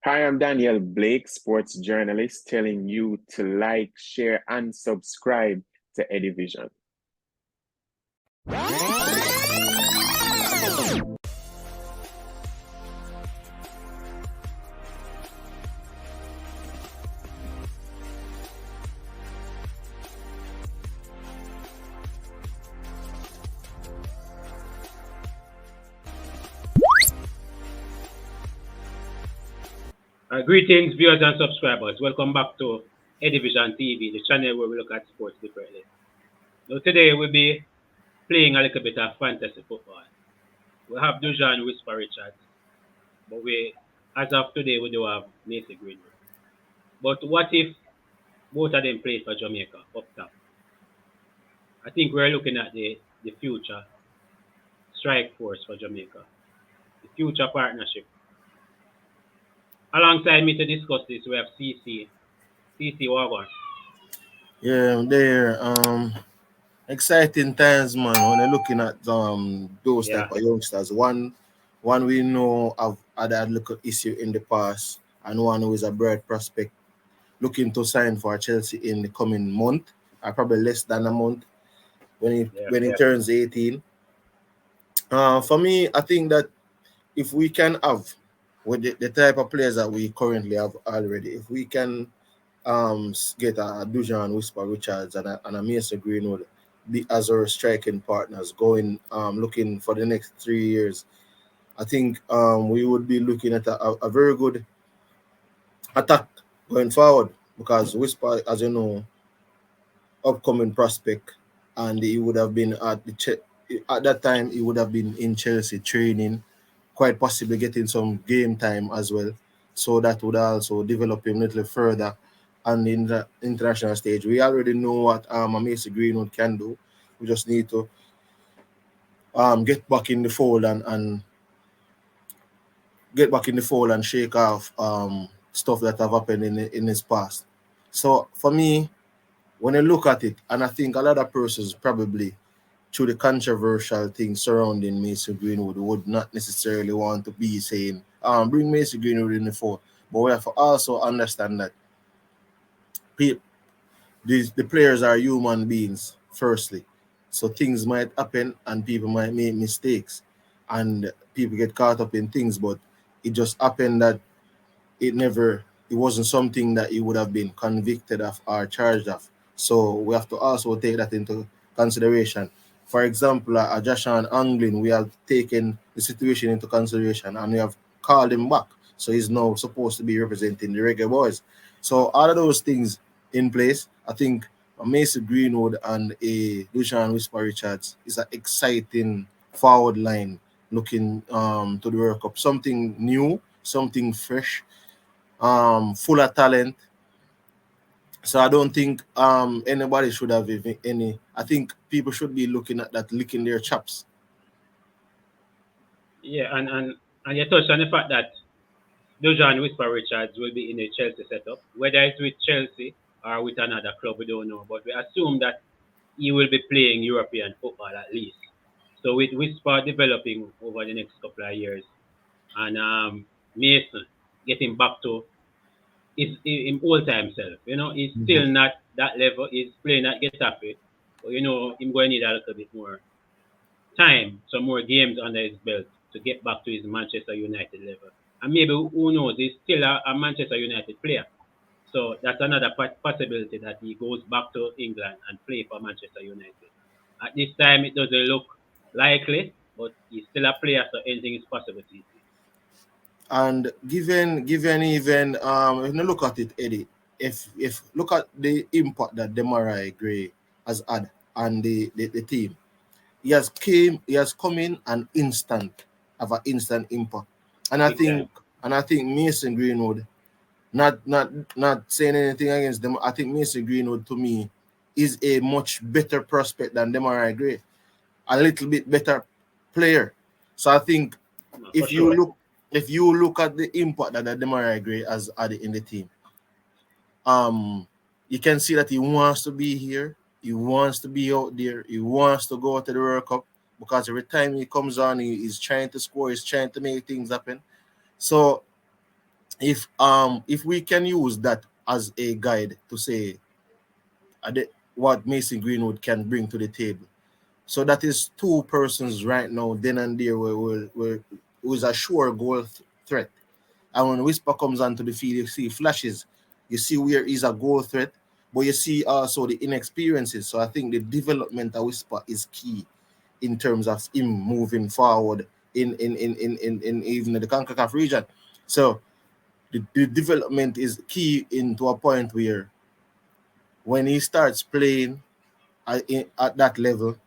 Hi, I'm Daniel Blake, sports journalist, telling you to like, share, and subscribe to Edivision. Greetings, viewers and subscribers. Welcome back to Edivision TV, the channel where we look at sports differently. Now, today we'll be playing a little bit of fantasy football. We have Dujuan Whisper Richards, but as of today, we do have Macy Greenwood. But what if both of them play for Jamaica up top? I think we're looking at the future strike force for Jamaica, the future partnership. Alongside me to discuss this, we have CC. CC Wagon. Yeah, they're exciting times, man. When you're looking at those Yeah, type of youngsters, one we know have had a little issue in the past, and one who is a bright prospect looking to sign for Chelsea in the coming month, or probably less than a month when he yeah, when he turns 18. For me, I think that if we can have with the type of players that we currently have already, if we can get a Dujan Whisper Richards and a Mason Greenwood be as our striking partners going looking for the next 3 years. I think we would be looking at a very good attack going forward because Whisper, as you know, upcoming prospect, and he would have been at that time he would have been in Chelsea training, quite possibly getting some game time as well. So that would also develop him a little further on the international stage. We already know what Mason Greenwood can do. We just need to get back in the fold and get back in the fold and shake off stuff that have happened in his past. So for me, when I look at it, and I think a lot of persons probably through the controversial things surrounding Mason Greenwood would not necessarily want to be saying, bring Mason Greenwood in the fold. But we have to also understand that the players are human beings, firstly. So things might happen and people might make mistakes and people get caught up in things, but it just happened that it wasn't something that he would have been convicted of or charged of. So we have to also take that into consideration. For example, Joshan Anglin, we have taken the situation into consideration and we have called him back. So he's now supposed to be representing the Reggae Boys. So all of those things in place, I think a Mason Greenwood and a Lucian Whisper Richards is an exciting forward line looking to the World Cup. Something new, something fresh, full of talent. So I don't think anybody should have any. I think people should be looking at that, licking their chops. yeah, and you touched on the fact that Dujan Whisper Richards will be in a Chelsea setup. Whether it's with Chelsea or with another club, we don't know. But we assume that he will be playing European football at least. So with Whisper developing over the next couple of years and Mason getting back to his old time self, he's Mhm. still not that level. He's playing at Getafe, but he's going to need a little bit more time, some more games under his belt to get back to his Manchester United level. And maybe who knows, he's still a Manchester United player. So that's another possibility that he goes back to England and play for Manchester United. At this time, it doesn't look likely, but he's still a player, so anything is possible. TC. And given even if you look at it, Eddie, if look at the impact that Demarai Gray has had on the team, he has come in an instant have an instant impact. And I Big time. think Mason Greenwood, not saying anything against them, I think Mason Greenwood to me is a much better prospect than Demarai Gray. A little bit better player. So I think For if you sure. look at the impact that Demarai Gray has had in the team, you can see that he wants to be here. He wants to be out there. He wants to go to the World Cup because every time he comes on, he's trying to score. He's trying to make things happen. So if we can use that as a guide to say what Mason Greenwood can bring to the table. So that is two persons right now, then and there, who is a sure goal threat. And when Whisper comes onto the field, you see flashes. You see where he's a goal threat, but you see also the inexperiences. So I think the development of Whisper is key in terms of him moving forward in even the CONCACAF region. So the development is key into a point where when he starts playing at that level,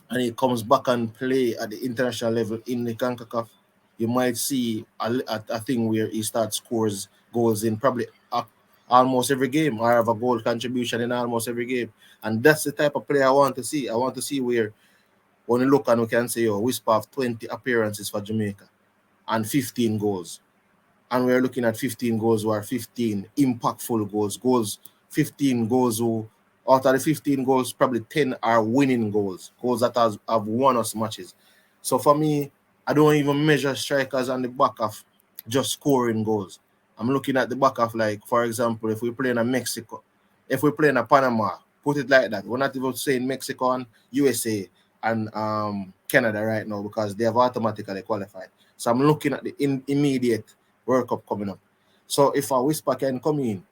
and he comes back and play at the international level in the CONCACAF, you might see a thing where he starts scores goals in probably almost every game, or have a goal contribution in almost every game. And that's the type of player I want to see. I want to see where when you look and we can say, oh, Whisper have 20 appearances for Jamaica and 15 goals. And we're looking at 15 goals or 15 impactful goals, 15 goals who, out of the 15 goals, probably 10 are winning goals that have won us matches. So for me, I don't even measure strikers on the back of just scoring goals. I'm looking at the back of, like, for example, if we play in Mexico, if we play in Panama, put it like that. We're not even saying Mexico and USA and Canada right now because they have automatically qualified. So I'm looking at the immediate World Cup coming up. So if a Whisper can come in,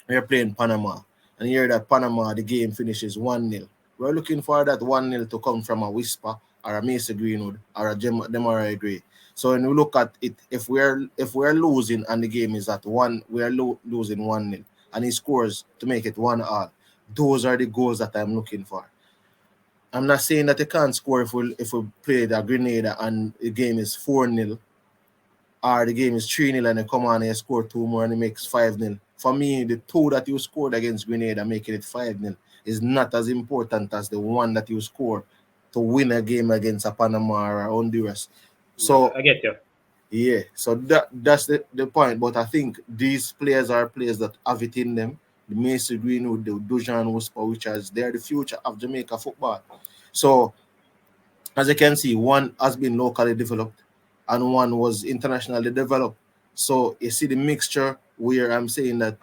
we're playing Panama, and hear that Panama, the game finishes 1-0. We're looking for that 1-0 to come from a Whisper or a Mason Greenwood or a Jamaica Reggae. So when we look at it, if we're losing and the game is at one, we're losing 1-0, and he scores to make it 1-1. Those are the goals that I'm looking for. I'm not saying that they can't score if we play the Grenada and the game is 4-0, or the game is 3-0 and they come on and you score two more and it makes 5-0. For me, the two that you scored against Grenada making it 5-0 is not as important as the one that you score to win a game against a Panama or Honduras. So I get you. yeah, so that's the point. But I think these players are players that have it in them. The Mason Greenwood, the Dujuan Whisper, which is they're the future of Jamaica football. So as you can see, one has been locally developed and one was internationally developed. So you see the mixture where I'm saying that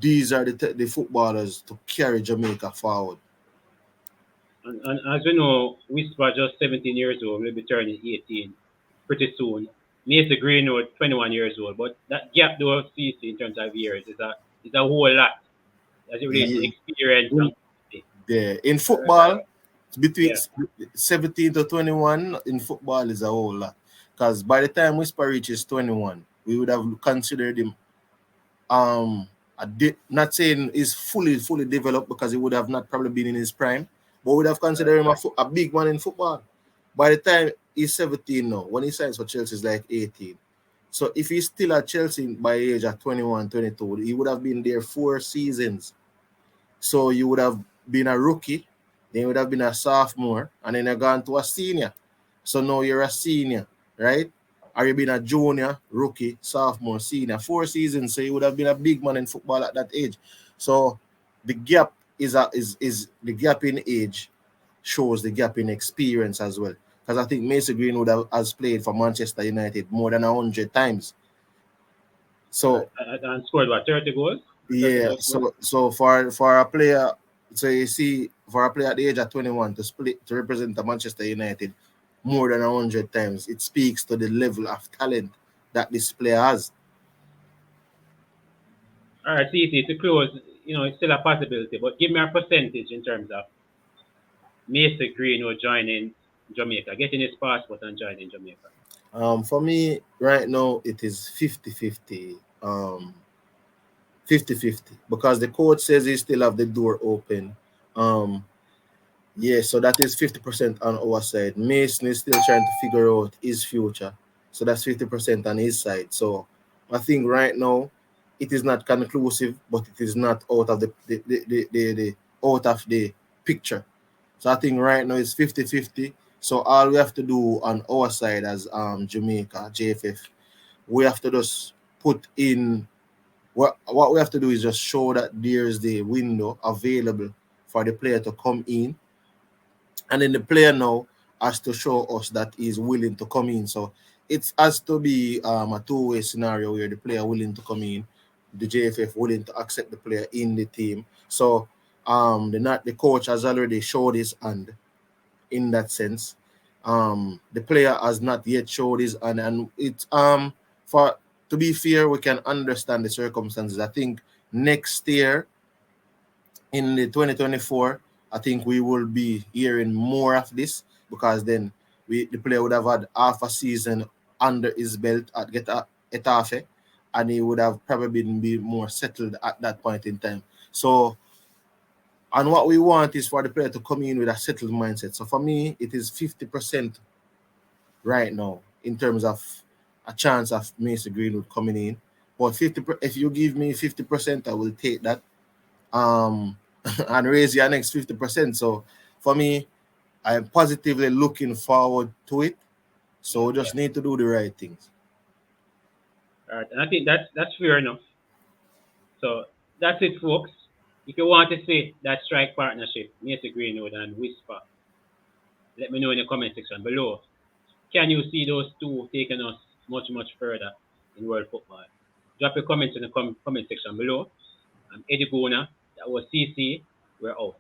these are the footballers to carry Jamaica forward. And as we know, Whisper just 17 years old, will be turning 18 pretty soon. Mason Greenwood, 21 years old. But that gap though, CC, in terms of years is a whole lot as it relates to Yeah, experience and quality. in football, between Yeah. 17 to 21 in football is a whole lot. Because by the time Whisper reaches 21, we would have considered him not saying he's fully developed because he would have not probably been in his prime, but would have considered him a big man in football. By the time he's 17 now, when he signs for Chelsea, is like 18. So if he's still at Chelsea by age at 21, 22, he would have been there 4 seasons. So you would have been a rookie, then you would have been a sophomore, and then you're gone to a senior. So now you're a senior, right? Or you've been a junior, rookie, sophomore, senior, 4 seasons. So you would have been a big man in football at that age. So the gap is the gap in age shows the gap in experience as well. Because I think Mason Greenwood has played for Manchester United more than 100 times. So And scored what, 30 goals? 30 yeah, plus goals? so for a player, so you see, for a player at the age of 21 to split to represent the Manchester United more than 100 times, it speaks to the level of talent that this player has. All right, CC, to close, it's still a possibility, but give me a percentage in terms of Mason Greenwood joining Jamaica, getting his passport and joining Jamaica. For me, right now, it is 50-50. 50-50 because the coach says he still have the door open. Um, Yeah, so that is 50% on our side. Mason is still trying to figure out his future. So that's 50% on his side. So I think right now it is not conclusive, but it is not out of the out of the picture. So I think right now it's 50-50. So all we have to do on our side as Jamaica, JFF, we have to just put in what we have to do is just show that there's the window available for the player to come in, and then the player now has to show us that he's willing to come in. So it has to be a two-way scenario where the player willing to come in, the JFF willing to accept the player in the team. So the coach has already showed his hand in that sense. The player has not yet showed his hand, and it's for to be fair, we can understand the circumstances. I think next year in the 2024, I think we will be hearing more of this because then the player would have had half a season under his belt at Getafe, and he would have probably been more settled at that point in time. So, and what we want is for the player to come in with a settled mindset. So for me, it is 50% right now in terms of a chance of Mason Greenwood coming in. But if you give me 50%, I will take that. And raise your next 50%. So for me, I'm positively looking forward to it. So we just need to do the right things. All right, and I think that's fair enough. So that's it, folks. If you want to see that strike partnership, Mason Greenwood and Whisper, let me know in the comment section below. Can you see those two taking us much, much further in world football? Drop your comments in the comment section below. I'm Eddie Bona. That was CC. We're out.